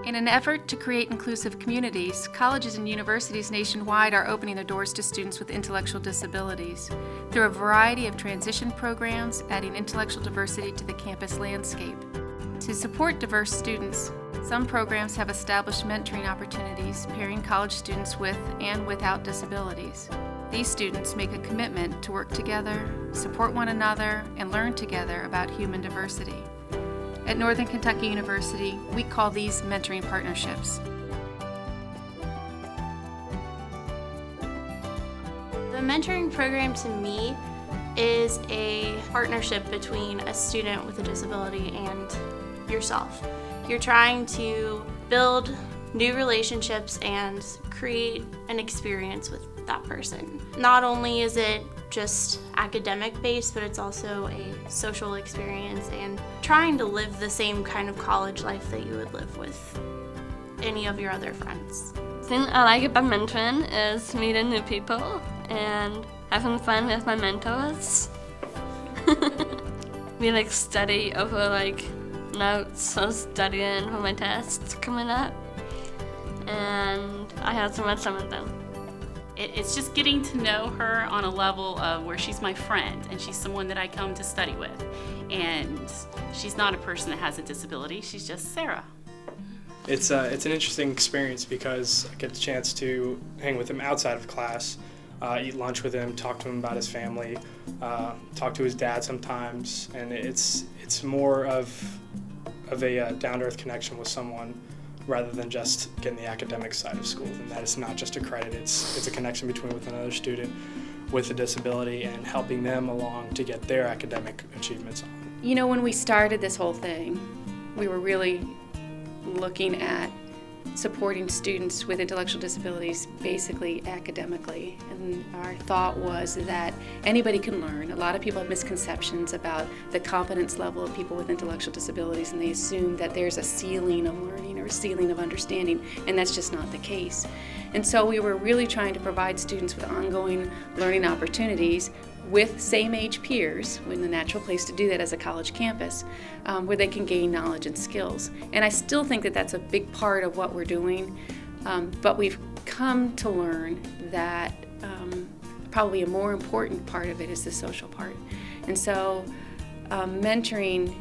In an effort to create inclusive communities, colleges and universities nationwide are opening their doors to students with intellectual disabilities through a variety of transition programs, adding intellectual diversity to the campus landscape. To support diverse students, some programs have established mentoring opportunities pairing college students with and without disabilities. These students make a commitment to work together, support one another, and learn together about human diversity. At Northern Kentucky University, we call these mentoring partnerships. The mentoring program to me is a partnership between a student with a disability and yourself. You're trying to build new relationships and create an experience with that person. Not only is it just academic based, but it's also a social experience and trying to live the same kind of college life that you would live with any of your other friends. The thing I like about mentoring is meeting new people and having fun with my mentors. We study over notes, so studying for my tests coming up, and I had so much fun with them. It's just getting to know her on a level of where she's my friend and she's someone that I come to study with. And she's not a person that has a disability, she's just Sarah. It's an interesting experience because I get the chance to hang with him outside of class, eat lunch with him, talk to him about his family, talk to his dad sometimes, and it's more of a down-to-earth connection with someone rather than just getting the academic side of school. And that it's not just a credit, it's a connection with another student with a disability and helping them along to get their academic achievements on. You know, when we started this whole thing, we were really looking at supporting students with intellectual disabilities basically academically, and our thought was that anybody can learn. A lot of people have misconceptions about the competence level of people with intellectual disabilities, and they assume that there's a ceiling of learning or a ceiling of understanding, and that's just not the case. And so we were really trying to provide students with ongoing learning opportunities with same-age peers, in the natural place to do that as a college campus, where they can gain knowledge and skills. And I still think that that's a big part of what we're doing, but we've come to learn that probably a more important part of it is the social part. And so mentoring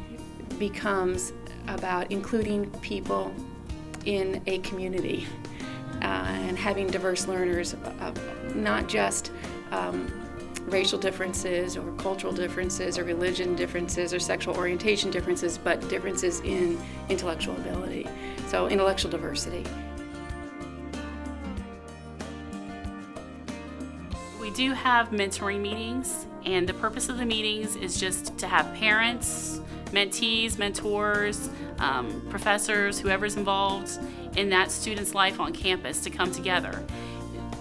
becomes about including people in a community and having diverse learners, not just racial differences or cultural differences or religion differences or sexual orientation differences, but differences in intellectual ability. So intellectual diversity. We do have mentoring meetings, and the purpose of the meetings is just to have parents, mentees, mentors, professors, whoever's involved in that student's life on campus to come together,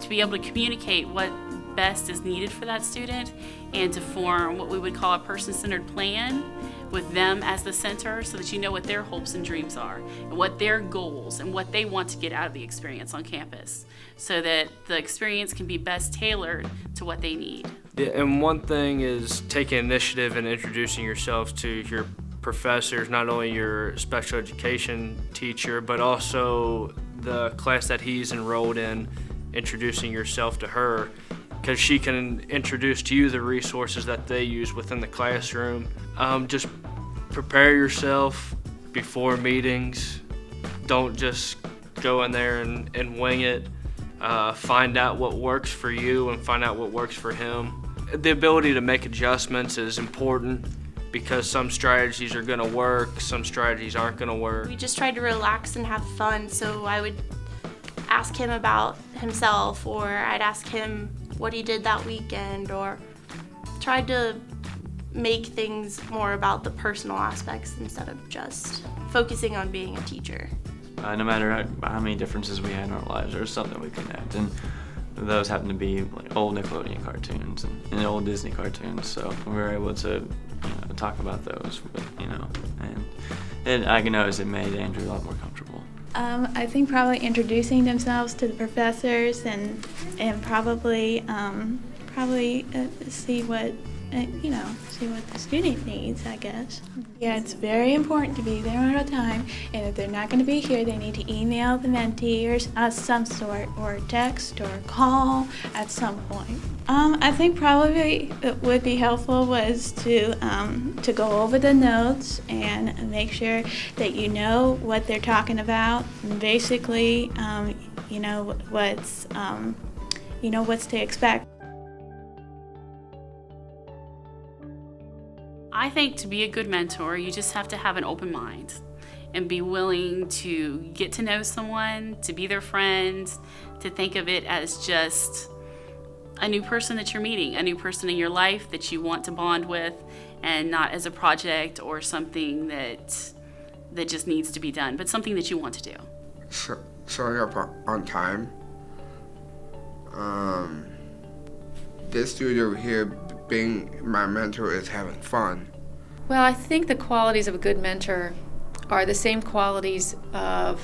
to be able to communicate what best is needed for that student and to form what we would call a person-centered plan with them as the center so that you know what their hopes and dreams are and what their goals and what they want to get out of the experience on campus so that the experience can be best tailored to what they need. Yeah, and one thing is taking initiative and introducing yourself to your professors, not only your special education teacher, but also the class that he's enrolled in, introducing yourself to her, because she can introduce to you the resources that they use within the classroom. Just prepare yourself before meetings. Don't just go in there and wing it. Find out what works for you and find out what works for him. The ability to make adjustments is important because some strategies are going to work, some strategies aren't going to work. We just tried to relax and have fun, so I would ask him about himself, or I'd ask him what he did that weekend, or tried to make things more about the personal aspects instead of just focusing on being a teacher. No matter how many differences we had in our lives, there was something we connect, and those happen to be old Nickelodeon cartoons and old Disney cartoons, so we were able to talk about those, and I can notice it made Andrew a lot more comfortable. I think probably introducing themselves to the professors and probably see what see what the student needs, I guess. Yeah, it's very important to be there all the time, and if they're not going to be here, they need to email the mentee or of some sort, or text or call at some point. I think probably it would be helpful was to go over the notes and make sure that you know what they're talking about, and basically, what's to expect. I think to be a good mentor, you just have to have an open mind and be willing to get to know someone, to be their friend, to think of it as just a new person that you're meeting, a new person in your life that you want to bond with, and not as a project or something that just needs to be done, but something that you want to do. Showing up on time. This dude over here, being my mentor, is having fun. Well, I think the qualities of a good mentor are the same qualities of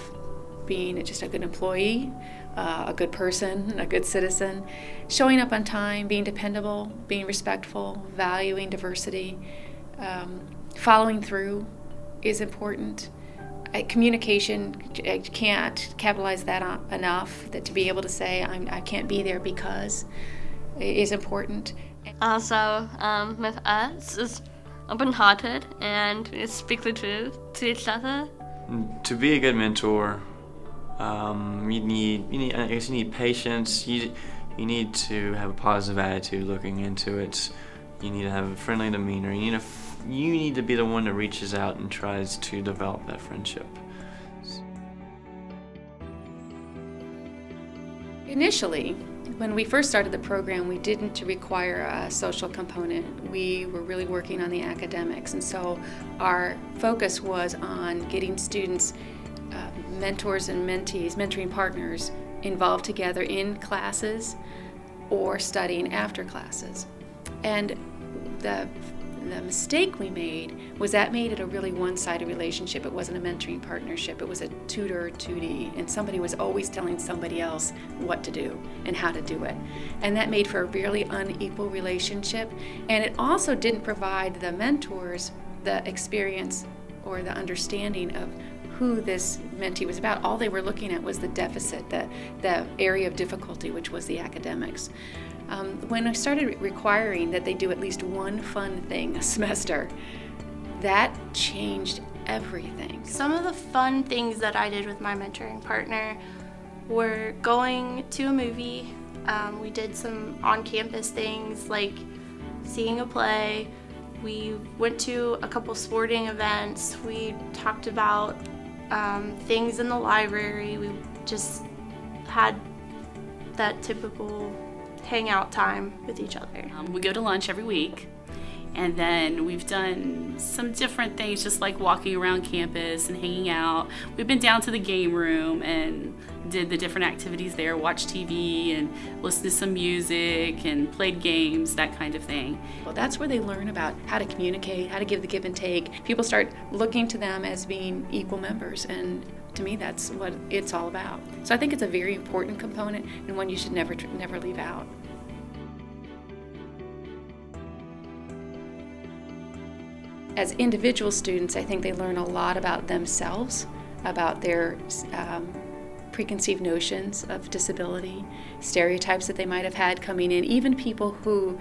being just a good employee, a good person, a good citizen. Showing up on time, being dependable, being respectful, valuing diversity, following through is important. Communication, I can't capitalize that enough, that to be able to say I can't be there because is important. Also, with us, is open-hearted and speak the truth to each other. To be a good mentor, you need patience. You need to have a positive attitude looking into it. You need to have a friendly demeanor. You need to be the one that reaches out and tries to develop that friendship. Initially, when we first started the program, we didn't require a social component. We were really working on the academics, and so our focus was on getting students, mentors and mentees, mentoring partners, involved together in classes or studying after classes. And the mistake we made was that made it a really one-sided relationship. It wasn't a mentoring partnership. It was a tutor-tutee, and somebody was always telling somebody else what to do and how to do it. And that made for a really unequal relationship. And it also didn't provide the mentors the experience or the understanding of who this mentee was about. All they were looking at was the deficit, the area of difficulty, which was the academics. When I started requiring that they do at least one fun thing a semester, that changed everything. Some of the fun things that I did with my mentoring partner were going to a movie. We did some on-campus things like seeing a play. We went to a couple sporting events. We talked about things in the library. We just had that typical hangout time with each other. We go to lunch every week, and then we've done some different things, just like walking around campus and hanging out. We've been down to the game room and did the different activities there, watched TV and listened to some music and played games, that kind of thing. Well, that's where they learn about how to communicate, how to give the give and take. People start looking to them as being equal members, and to me, that's what it's all about. So I think it's a very important component and one you should never leave out. As individual students, I think they learn a lot about themselves, about their preconceived notions of disability, stereotypes that they might have had coming in. Even people who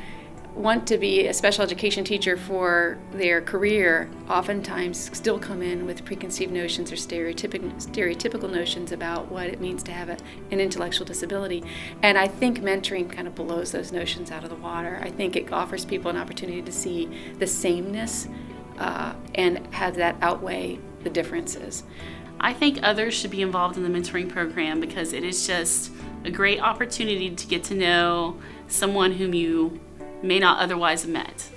want to be a special education teacher for their career oftentimes still come in with preconceived notions or stereotypical notions about what it means to have an intellectual disability. And I think mentoring kind of blows those notions out of the water. I think it offers people an opportunity to see the sameness and have that outweigh the differences. I think others should be involved in the mentoring program because it is just a great opportunity to get to know someone whom you may not otherwise have met.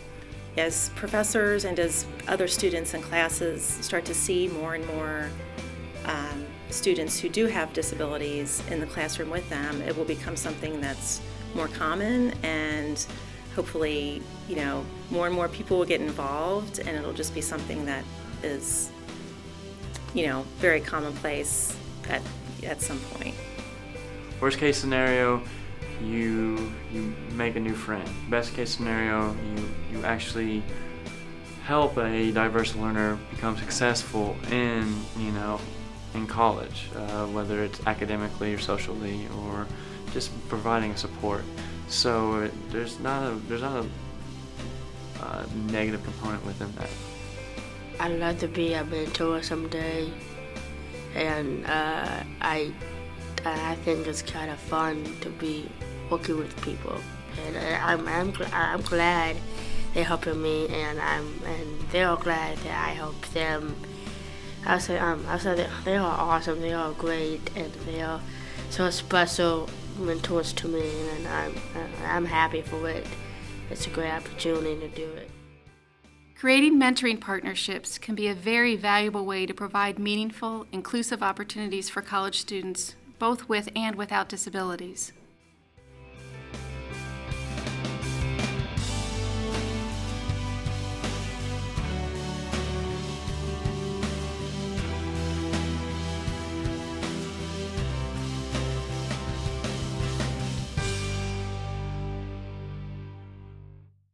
As professors and as other students in classes start to see more and more students who do have disabilities in the classroom with them, it will become something that's more common, and hopefully, more and more people will get involved, and it'll just be something that is, very commonplace at some point. Worst case scenario, you make a new friend. Best case scenario, you actually help a diverse learner become successful in college, whether it's academically or socially or just providing support. So there's not a negative component within that. I'd love to be a mentor someday, and I think it's kind of fun to be working with people, and I'm glad they're helping me, and they're all glad that I help them. I say they are awesome, they are great, and they are so special mentors to me, and I'm happy for it. It's a great opportunity to do it. Creating mentoring partnerships can be a very valuable way to provide meaningful, inclusive opportunities for college students, both with and without disabilities.